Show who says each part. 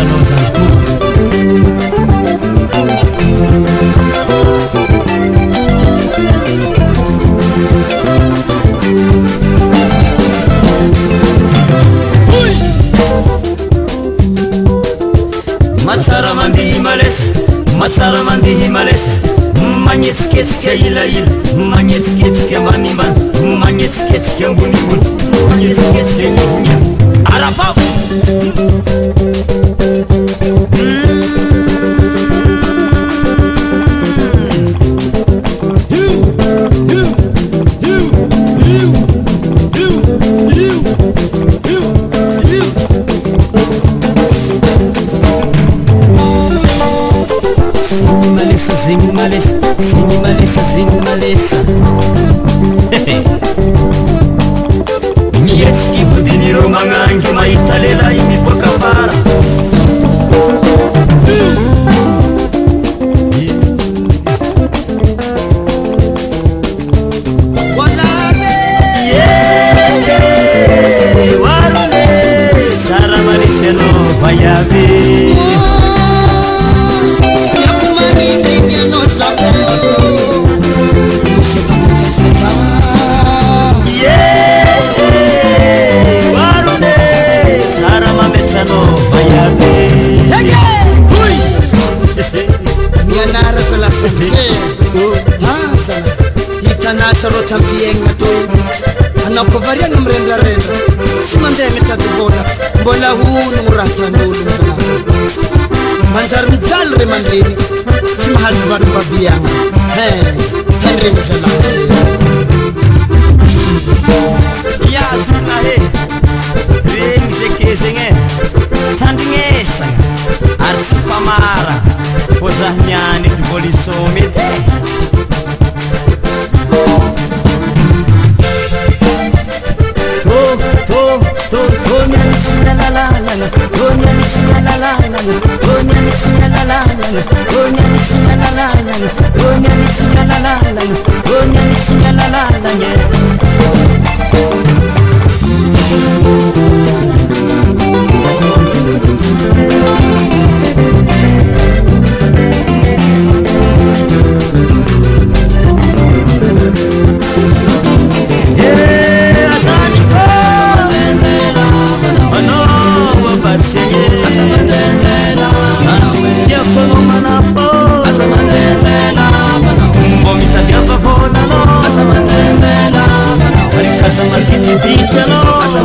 Speaker 1: anao zany ko matsara mandihy malesa matsara mandihy malesa magnetsiketsika ilaila magnetsiketsika ambanimbany magnetsiketsika ambonimbony magnetsiketsika igny arapao mihetsiky vodiniro magnangy mahita lela i miboaka para warone tsara malesy anao vayave
Speaker 2: mianara salasany sana hitanasa ro tampiaigna toy anao ko variagna mirendrarendra tsy mandeha mitady vola mbola honogno raha tan'ologno manjary mijaly re mandreny tsy mahazo varimbabiagna tandremo zalahy
Speaker 1: iazona he regny zekezegny tandrignesagna ary tsy mpamara fô zah niany ety mbola isômy edy nianitsina lalalana nianitsina lalalana nianitsina lalalana nianitsina lalalana nianitsina lalalana nianitsina lalalana
Speaker 2: Asa